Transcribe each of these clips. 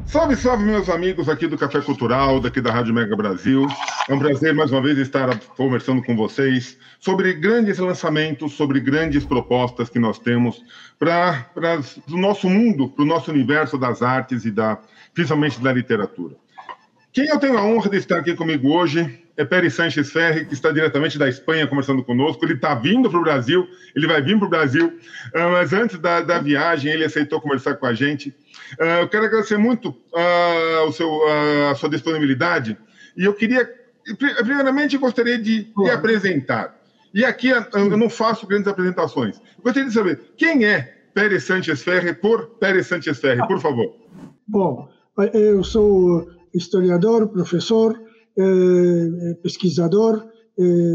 Salve, salve, meus amigos aqui do Café Cultural, daqui da Rádio Mega Brasil. É um prazer, mais uma vez, estar conversando com vocês sobre grandes lançamentos, sobre grandes propostas que nós temos para o nosso mundo, para o nosso universo das artes e principalmente da literatura. Quem eu tenho a honra de estar aqui comigo hoje é Pere Sánchez Ferre, que está diretamente da Espanha conversando conosco. Ele está vindo para o Brasil, ele vai vir para o Brasil, mas antes da viagem ele aceitou conversar com a gente. Eu quero agradecer muito a sua disponibilidade e eu queria, primeiramente, gostaria de lhe apresentar. E aqui eu não faço grandes apresentações. Eu gostaria de saber quem é Pere Sánchez Ferre, Pere Sánchez Ferre, por favor. Bom, eu sou historiador, professor, pesquisador,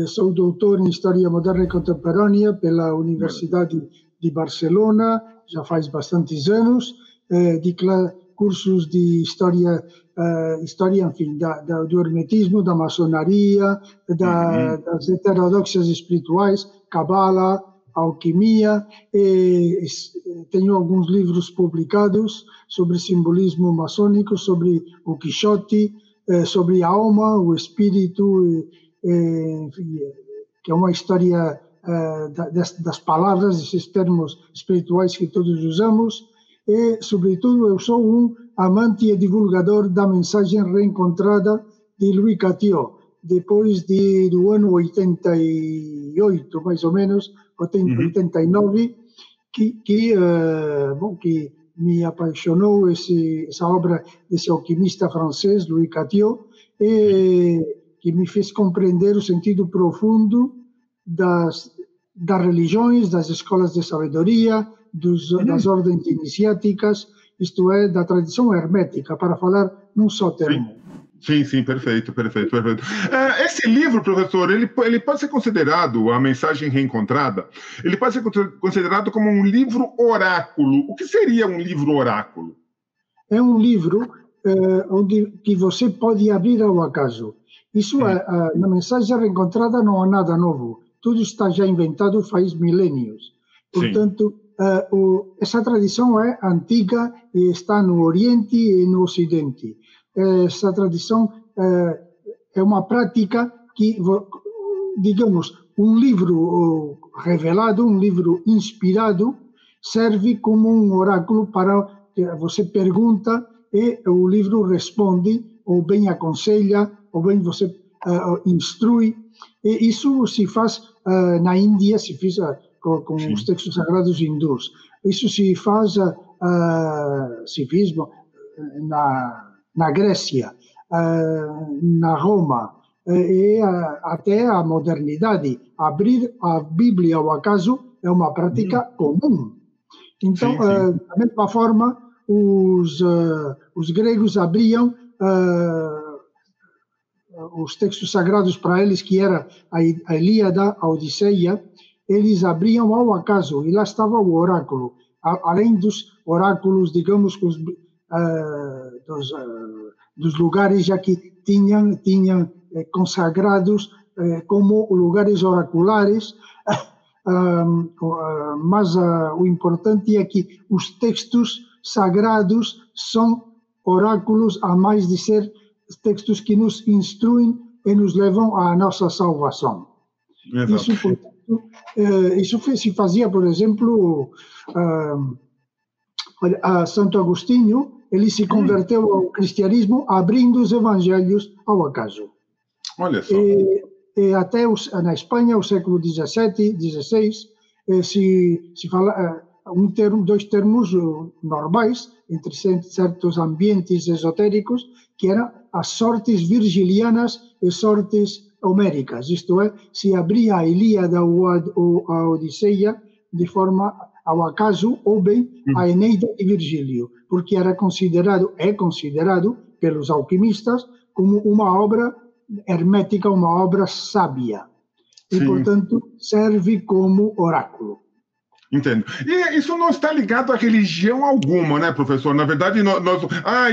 sou doutor em História Moderna e Contemporânea pela Universidade de Barcelona, já faz bastantes anos, de cursos de história, enfim, do hermetismo, da maçonaria, das heterodoxias espirituais, cabala, alquimia. Tenho alguns livros publicados sobre simbolismo maçônico, sobre o Quixote, sobre a alma, o espírito, enfim, que é uma história das palavras, desses termos espirituais que todos usamos. E, sobretudo, eu sou um amante e divulgador da mensagem reencontrada de Louis Catio, depois do ano 88, mais ou menos, 89, que me apaixonou essa obra desse alquimista francês, Louis Catio, e que me fez compreender o sentido profundo das religiões, das escolas de sabedoria, das ordens iniciáticas, isto é, da tradição hermética, para falar num só termo. Sim, perfeito. Esse livro, professor, ele pode ser considerado, a mensagem reencontrada, ele pode ser considerado como um livro oráculo. O que seria um livro oráculo? É um livro que você pode abrir ao acaso. Isso, na mensagem reencontrada, não há nada novo. Tudo está já inventado faz milênios. Portanto, essa tradição é antiga e está no Oriente e no Ocidente. Essa tradição é uma prática que, digamos, um livro revelado, um livro inspirado, serve como um oráculo para você pergunta e o livro responde, ou bem aconselha, ou bem você instrui. E isso se faz na Índia, se fez com os textos sagrados hindus. Isso se faz, se fez na Grécia, na Roma, e até a modernidade. Abrir a Bíblia ao acaso é uma prática comum. Então, da mesma forma, os gregos abriam os textos sagrados para eles, que era a Ilíada, a Odisseia, eles abriam ao acaso, e lá estava o oráculo. Além dos oráculos, digamos, dos lugares já que tinham consagrados como lugares oraculares, mas o importante é que os textos sagrados são oráculos, a mais de ser textos que nos instruem e nos levam à nossa salvação. Isso se fazia, por exemplo, a Santo Agostinho. Ele se converteu ao cristianismo abrindo os evangelhos ao acaso. Olha só. E até na Espanha, o século XVII, XVI, se fala dois termos normais entre certos ambientes esotéricos, que eram as sortes virgilianas e sortes homéricas. Isto é, se abria a Ilíada ou a Odisseia de forma ao acaso, ou bem a Eneida de Virgílio, porque é considerado pelos alquimistas como uma obra hermética, uma obra sábia. E, portanto, serve como oráculo. Entendo. E isso não está ligado a religião alguma, né, professor? Na verdade,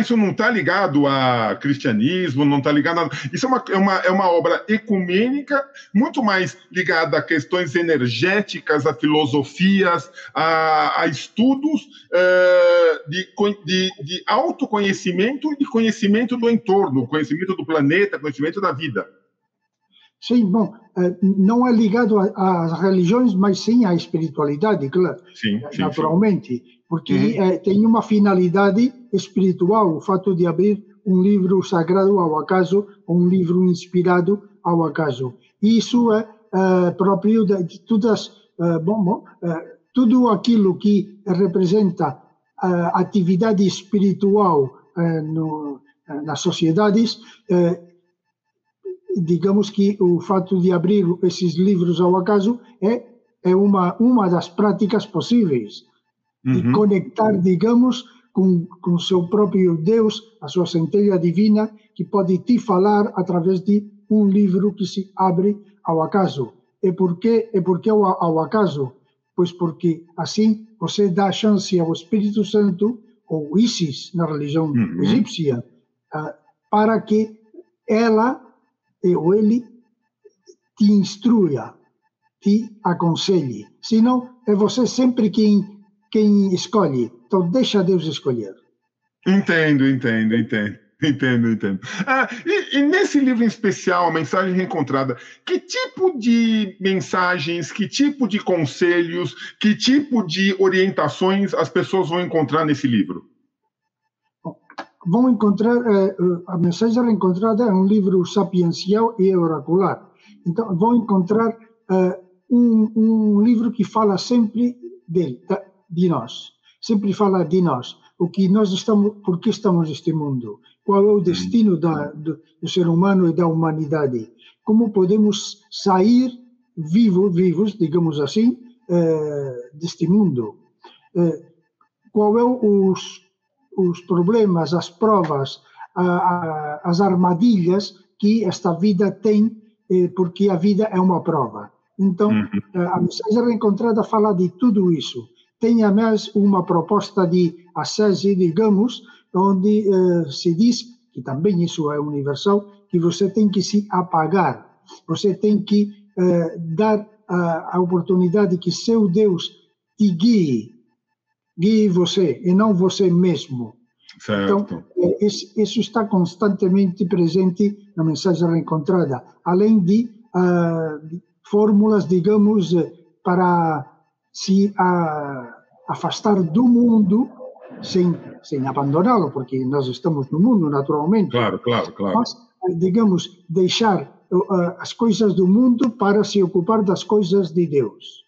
isso não está ligado a cristianismo, não está ligado a... Isso é uma obra ecumênica, muito mais ligada a questões energéticas, a filosofias, a estudos de autoconhecimento e conhecimento do entorno, conhecimento do planeta, conhecimento da vida. Sim, bom, não é ligado às religiões, mas sim à espiritualidade, claro, sim, naturalmente, sim. Porque tem uma finalidade espiritual, o fato de abrir um livro sagrado ao acaso, ou um livro inspirado ao acaso. E isso é próprio de todas, tudo aquilo que representa atividade espiritual nas sociedades, digamos que o fato de abrir esses livros ao acaso é uma das práticas possíveis de conectar, digamos, com o seu próprio Deus, a sua centelha divina, que pode te falar através de um livro que se abre ao acaso. E por que ao acaso? Pois porque assim você dá chance ao Espírito Santo, ou Isis, na religião egípcia, para que ela ou ele te instrua, te aconselhe. Senão, é você sempre quem escolhe. Então, deixa Deus escolher. Entendo. E nesse livro em especial, A Mensagem Reencontrada, que tipo de mensagens, que tipo de conselhos, que tipo de orientações as pessoas vão encontrar nesse livro? Vão encontrar, A Mensagem Reencontrada é um livro sapiencial e oracular. Então, vão encontrar um livro que fala sempre de nós. Sempre fala de nós. Por que estamos neste mundo? Qual é o destino do ser humano e da humanidade? Como podemos sair vivos, digamos assim, deste mundo? Qual é os problemas, as provas, as armadilhas que esta vida tem, porque a vida é uma prova. Então, a Mensagem Reencontrada fala de tudo isso. Tem, mais uma proposta de ascese, digamos, onde se diz, que também isso é universal, que você tem que se apagar, você tem que dar a oportunidade que seu Deus te guie você, e não você mesmo. Certo. Então, isso está constantemente presente na Mensagem Reencontrada, além de fórmulas, digamos, para se afastar do mundo sem abandoná-lo, porque nós estamos no mundo, naturalmente. Claro. Mas, digamos, deixar as coisas do mundo para se ocupar das coisas de Deus.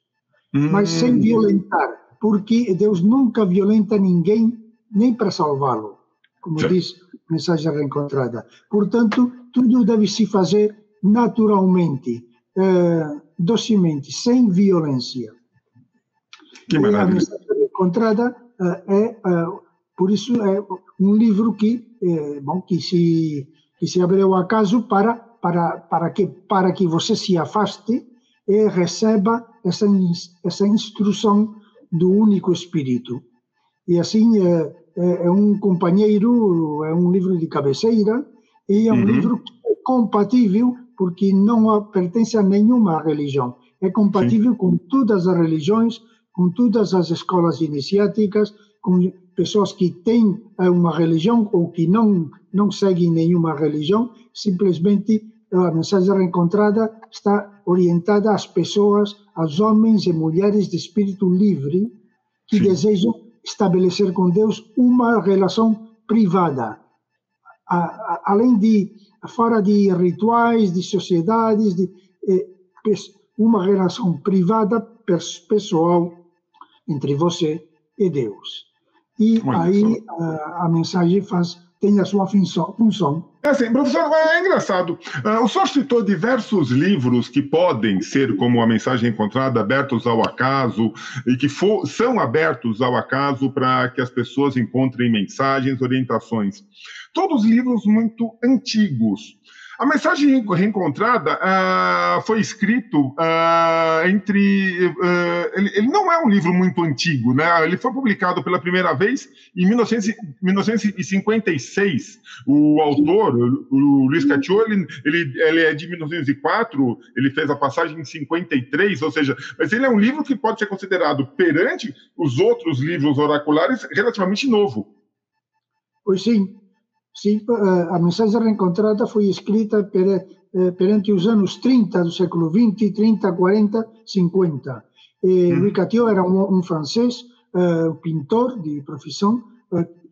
Mas sem violentar, porque Deus nunca violenta ninguém, nem para salvá-lo, como diz a Mensagem Reencontrada. Portanto, tudo deve se fazer naturalmente, docemente, sem violência. Que maravilha. A Mensagem Reencontrada por isso, é um livro que se abre ao acaso para que você se afaste e receba essa instrução do único Espírito. E assim, é um companheiro, é um livro de cabeceira, e é um livro compatível, porque não pertence a nenhuma religião. É compatível com todas as religiões, com todas as escolas iniciáticas, com pessoas que têm uma religião ou que não seguem nenhuma religião. Simplesmente, a Mensagem Reencontrada está orientada às pessoas, aos homens e mulheres de espírito livre que desejam estabelecer com Deus uma relação privada, além de fora de rituais, de sociedades, uma relação privada, pessoal, entre você e Deus. E aí a mensagem tem a sua função. É assim, professor, é engraçado. O senhor citou diversos livros que podem ser, como A Mensagem Encontrada, abertos ao acaso, e que são abertos ao acaso para que as pessoas encontrem mensagens, orientações. Todos livros muito antigos. A Mensagem Reencontrada foi escrito ele não é um livro muito antigo, né? Ele foi publicado pela primeira vez em 1956. O autor, o Luiz Catio, ele é de 1904, ele fez a passagem em 53, ou seja, mas ele é um livro que pode ser considerado, perante os outros livros oraculares, relativamente novo. Pois sim. Sim, a Mensagem Reencontrada foi escrita perante os anos 30 do século XX, 30, 40, 50. Louis Catio era um francês, pintor de profissão,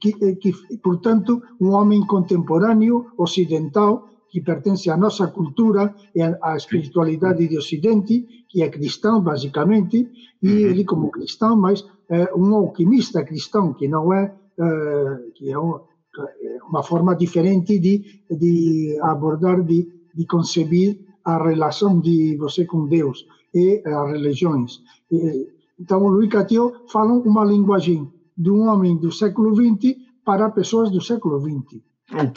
que, portanto, um homem contemporâneo, ocidental, que pertence à nossa cultura e à espiritualidade de Ocidente, que é cristão, basicamente, e ele, como cristão, mas um alquimista cristão, que não é, que é uma forma diferente de abordar, de conceber a relação de você com Deus e as religiões. Então, o Louis Catio fala uma linguagem de um homem do século XX para pessoas do século XX. O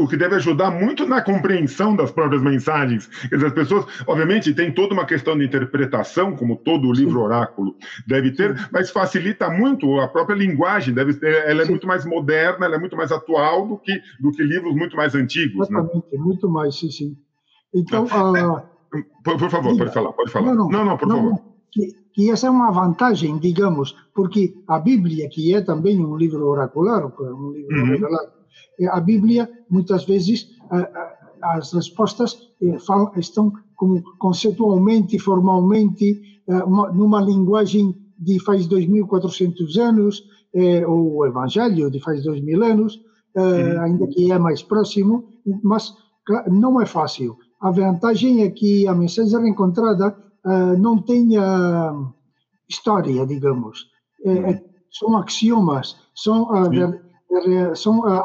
que deve ajudar muito na compreensão das próprias mensagens. Quer dizer, as pessoas, obviamente, tem toda uma questão de interpretação, como todo livro oráculo deve ter, mas facilita muito a própria linguagem. Ela é muito mais moderna, ela é muito mais atual do que livros muito mais antigos. Exatamente, né? Muito mais, sim. Então, por favor, pode falar. Não, por favor. Que essa é uma vantagem, digamos, porque a Bíblia, que é também um livro oracular, um livro revelado, a Bíblia, muitas vezes, as respostas estão conceitualmente, formalmente, numa linguagem de faz 2.400 anos, ou o Evangelho de faz 2.000 anos, ainda que é mais próximo, mas não é fácil. A vantagem é que a Mensagem Reencontrada não tem história, digamos. São axiomas, são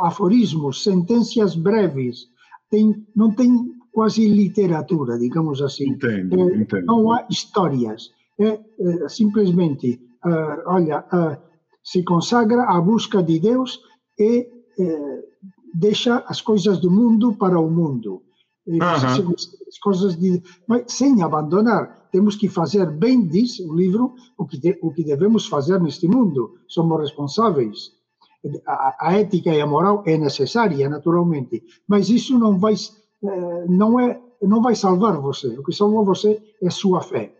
aforismos, sentenças breves. Não tem quase literatura, digamos assim. Entendo. Não há histórias. Simplesmente, se consagra à busca de Deus e deixa as coisas do mundo para o mundo. As coisas mas sem abandonar. Temos que fazer bem, diz o livro, o que devemos fazer neste mundo. Somos responsáveis. A ética e a moral é necessária, naturalmente, mas isso não vai salvar você. O que salva você é sua fé.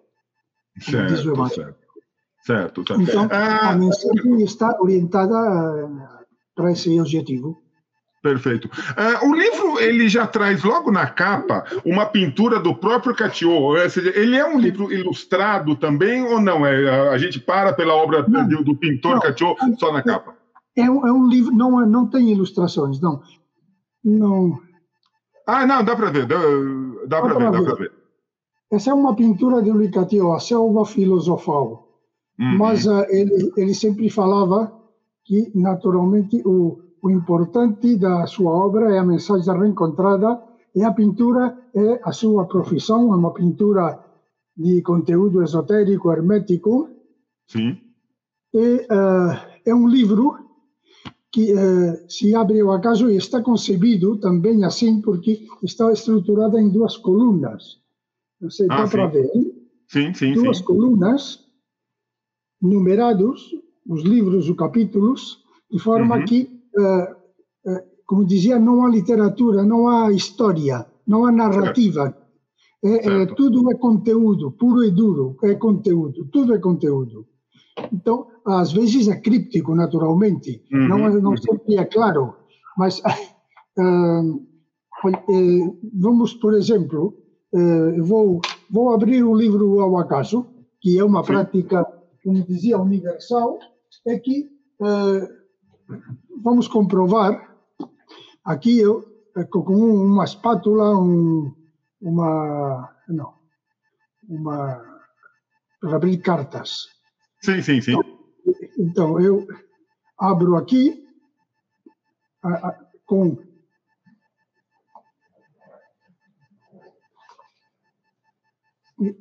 Certo. Então, a mensagem está orientada para esse objetivo. Perfeito. O livro, ele já traz logo na capa uma pintura do próprio Catio. Ou seja, ele é um livro ilustrado também ou não? A gente para pela obra do pintor Catio só na capa? É um livro, não tem ilustrações, não. Não, dá para ver. Dá para ver. Essa é uma pintura de Louis Catio, a Selva Filosofal. Mas ele sempre falava que, naturalmente, o importante da sua obra é a Mensagem Reencontrada, e a pintura é a sua profissão, é uma pintura de conteúdo esotérico, hermético. Sim. E é um livro que se abre ao acaso e está concebido também assim, porque está estruturada em duas colunas. Não sei, dá para ver? Sim. Duas colunas, numerados, os livros, os capítulos, de forma que, como dizia, não há literatura, não há história, não há narrativa. Tudo é conteúdo, puro e duro, é conteúdo, tudo é conteúdo. Então, às vezes é críptico, naturalmente, não sempre é claro, mas vamos, por exemplo, vou abrir um livro ao acaso, que é uma prática, como dizia, universal, é que vamos comprovar, aqui eu, com uma espátula, para abrir cartas. Sim. Então, eu abro aqui com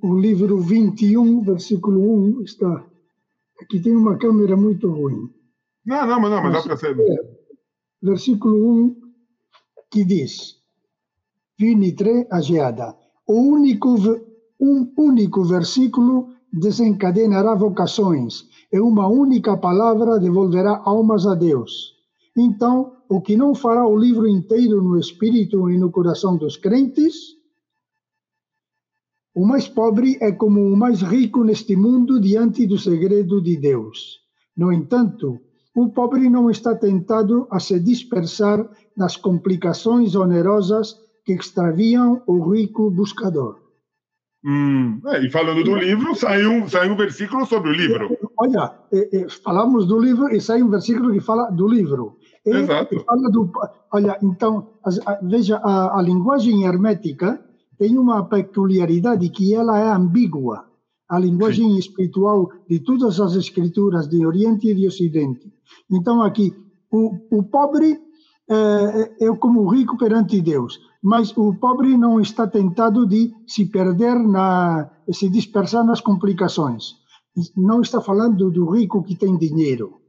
o livro 21, versículo 1, está. Aqui tem uma câmera muito ruim. Mas dá para ser. Versículo 1, que diz: 23 a geada. Um único versículo desencadenará vocações, e uma única palavra devolverá almas a Deus. Então, o que não fará o livro inteiro no espírito e no coração dos crentes? O mais pobre é como o mais rico neste mundo diante do segredo de Deus. No entanto, o pobre não está tentado a se dispersar nas complicações onerosas que extraviam o rico buscador. E falando do livro, sai um versículo sobre o livro. Olha, falamos do livro e sai um versículo que fala do livro. Exato. Olha, então, veja, a linguagem hermética tem uma peculiaridade que ela é ambígua. A linguagem espiritual de todas as escrituras de Oriente e de Ocidente. Então, aqui, o pobre é como o rico perante Deus, mas o pobre não está tentado de se perder, se dispersar nas complicações. Não está falando do rico que tem dinheiro.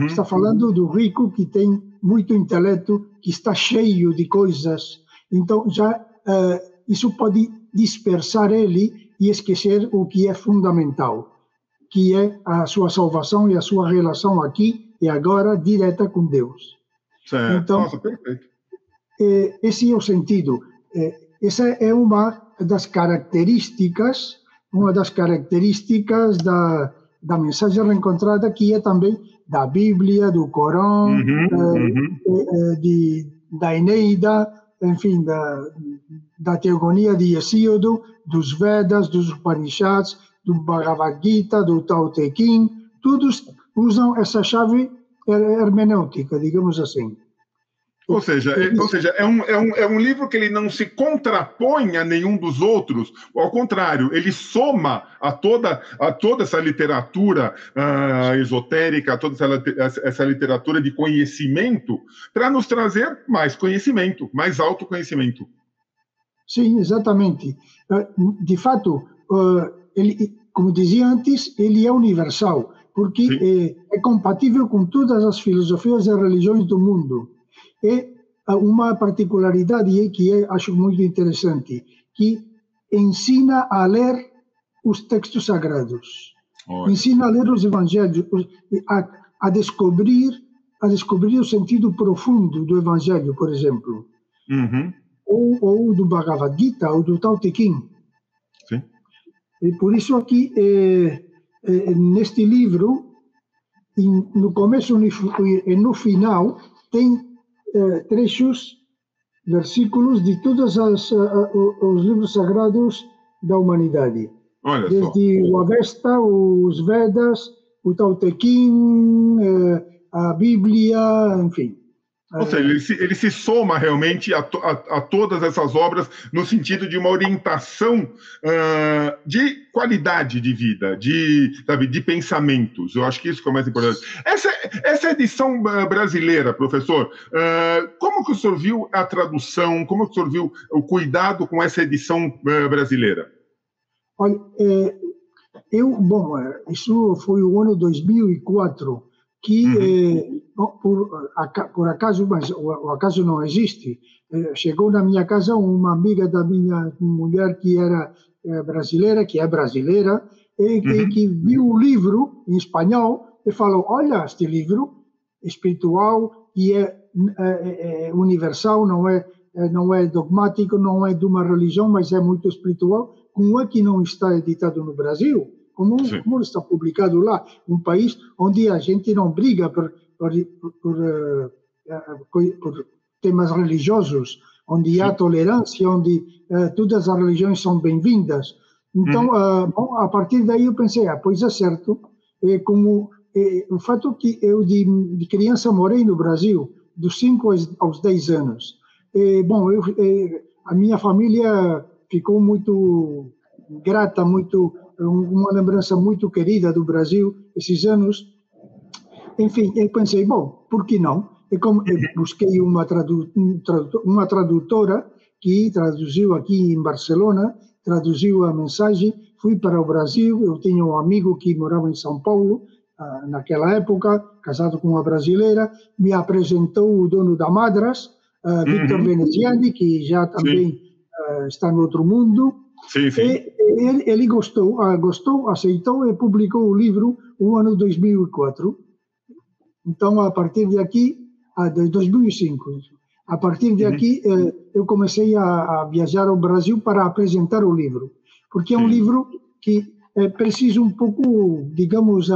Está falando do rico que tem muito intelecto, que está cheio de coisas. Então, isso pode dispersar ele e esquecer o que é fundamental, que é a sua salvação e a sua relação aqui e agora direta com Deus. Certo. Então, nossa, perfeito. Esse é o sentido. Essa é uma das características da mensagem reencontrada, que é também da Bíblia, do Corão, da Eneida, enfim, da teogonia de Hesíodo, dos Vedas, dos Upanishads, do Bhagavad Gita, do Tao Te Ching, todos usam essa chave hermenêutica, digamos assim. Ou seja, é um livro que ele não se contrapõe a nenhum dos outros, ao contrário, ele soma a toda essa literatura esotérica, a toda essa literatura de conhecimento, para nos trazer mais conhecimento, mais autoconhecimento. Sim, exatamente. De fato, ele, como dizia antes, ele é universal, porque é compatível com todas as filosofias e religiões do mundo. É uma particularidade que eu acho muito interessante, que ensina a ler os textos sagrados, ensina a ler os evangelhos, a descobrir o sentido profundo do evangelho, por exemplo, ou do Bhagavad Gita, ou do Tao Te Ching. Sim. E por isso aqui, neste livro, no começo e no final, tem trechos, versículos de todos os livros sagrados da humanidade. Olha desde só. o Avesta, os Vedas, o Tao Te Ching, a Bíblia, enfim. Ou seja, ele se soma realmente a todas essas obras no sentido de uma orientação de qualidade de vida, de pensamentos. Eu acho que isso é o mais importante. Essa edição brasileira, professor, como que o senhor viu a tradução, como que o senhor viu o cuidado com essa edição brasileira? Olha, isso foi o ano 2004, que por acaso, mas o acaso não existe, chegou na minha casa uma amiga da minha mulher que era brasileira, que é brasileira, e que viu o livro em espanhol e falou: olha, este livro espiritual, que é universal, não é dogmático, não é de uma religião, mas é muito espiritual, como é que não está editado no Brasil? Como está publicado lá? Um país onde a gente não briga por temas religiosos, onde há tolerância, onde todas as religiões são bem-vindas. Então, a partir daí eu pensei, pois é certo, o fato que eu de criança morei no Brasil, dos 5 aos 10 anos. A minha família ficou muito grata, uma lembrança muito querida do Brasil esses anos. Enfim, eu pensei, por que não? Eu busquei uma tradutora que traduziu aqui em Barcelona, traduziu a mensagem, fui para o Brasil, eu tinha um amigo que morava em São Paulo, naquela época, casado com uma brasileira, me apresentou o dono da Madras, Victor Veneziani, que já também está no outro mundo. Sim, sim. E ele gostou, aceitou e publicou o livro no ano 2004. Então, a partir de aqui, de 2005, a partir de aqui, eu comecei a viajar ao Brasil para apresentar o livro, porque é um livro que é preciso um pouco, digamos,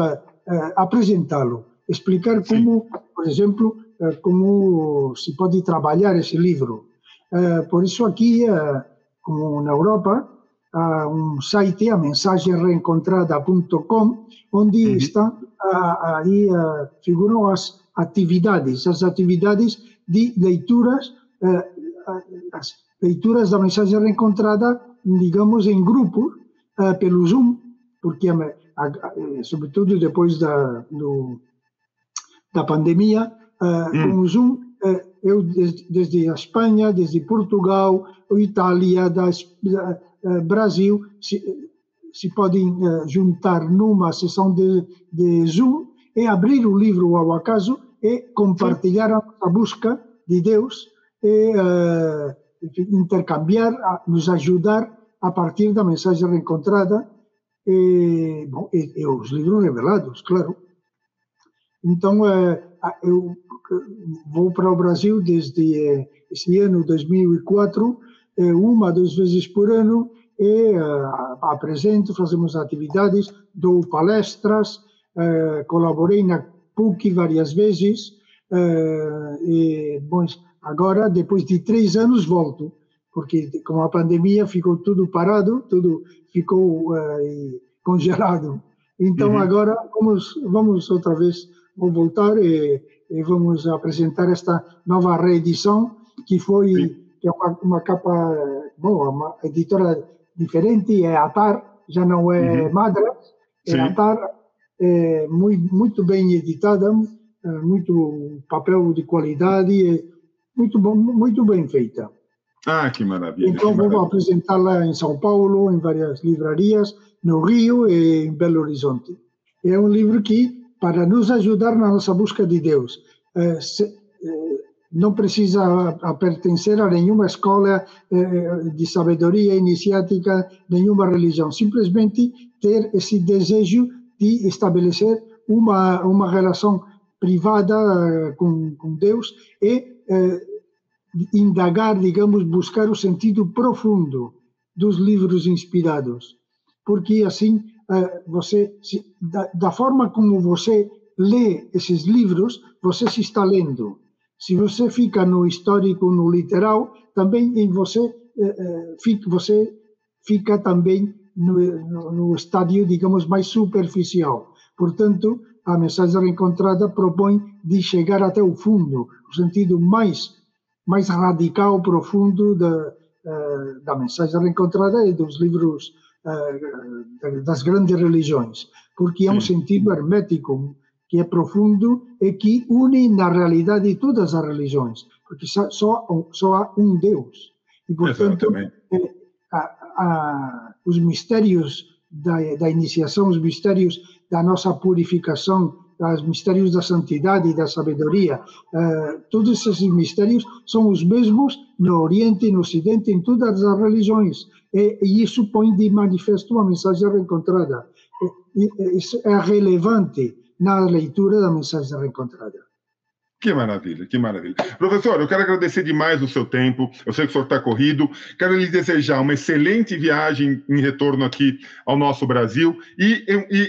apresentá-lo, explicar como, por exemplo, como se pode trabalhar esse livro. Por isso aqui, como na Europa, há um site, a mensagenreencontrada.com, onde estão, aí figuram as atividades de leituras, as leituras da mensagem reencontrada, digamos, em grupo, pelo Zoom, porque, sobretudo depois da pandemia, com o Zoom, eu desde a Espanha, desde Portugal, Itália, Brasil, se podem juntar numa sessão de Zoom e abrir o livro ao acaso e compartilhar a busca de Deus e intercambiar, nos ajudar a partir da mensagem reencontrada e os livros revelados, claro. Então, eu vou para o Brasil desde esse ano, 2004, 1 a 2 vezes por ano, e apresento, fazemos atividades, dou palestras, colaborei na PUC várias vezes, e, bom, agora, depois de 3 anos, volto, porque com a pandemia ficou tudo parado, tudo ficou congelado. Então, agora vamos outra vez, vou voltar e vamos apresentar esta nova reedição, que é uma capa, bom, uma editora diferente, é Atar, já não é Madras, é Atar, muito bem editada, muito papel de qualidade, muito bem feita. Ah, que maravilha. Então, vou apresentá-la em São Paulo, em várias livrarias, no Rio e em Belo Horizonte. É um livro que, para nos ajudar na nossa busca de Deus, não precisa pertencer a nenhuma escola de sabedoria iniciática, nenhuma religião. Simplesmente ter esse desejo de estabelecer uma relação privada com Deus e indagar, digamos, buscar o sentido profundo dos livros inspirados. Porque assim, da forma como você lê esses livros, você se está lendo. Se você fica no histórico, no literal, também você fica também no estádio, digamos, mais superficial. Portanto, a mensagem reencontrada propõe de chegar até o fundo, o sentido mais radical, profundo da mensagem reencontrada e dos livros das grandes religiões, porque é um sentido hermético, que é profundo e que une na realidade todas as religiões, porque só há um Deus. E, portanto, os mistérios da iniciação, os mistérios da nossa purificação, os mistérios da santidade e da sabedoria, todos esses mistérios são os mesmos no Oriente e no Ocidente, em todas as religiões. E isso põe de manifesto a mensagem reencontrada. Isso é relevante na leitura da mensagem reencontrada. Que maravilha, que maravilha. Professor, eu quero agradecer demais o seu tempo, eu sei que o senhor está corrido, quero lhe desejar uma excelente viagem em retorno aqui ao nosso Brasil e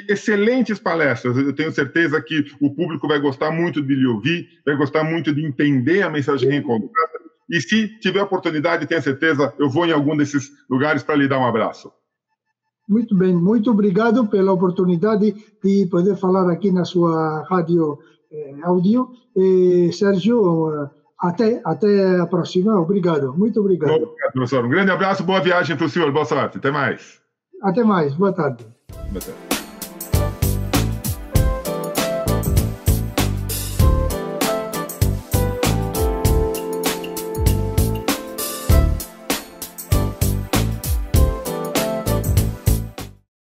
excelentes palestras. Eu tenho certeza que o público vai gostar muito de lhe ouvir, vai gostar muito de entender a mensagem reencontrada. E se tiver oportunidade, tenha certeza, eu vou em algum desses lugares para lhe dar um abraço. Muito bem, muito obrigado pela oportunidade de poder falar aqui na sua rádio áudio. Sérgio, até a próxima. Obrigado, muito obrigado. Obrigado, professor. Um grande abraço, boa viagem para o senhor, boa sorte. Até mais. Até mais, boa tarde. Boa tarde.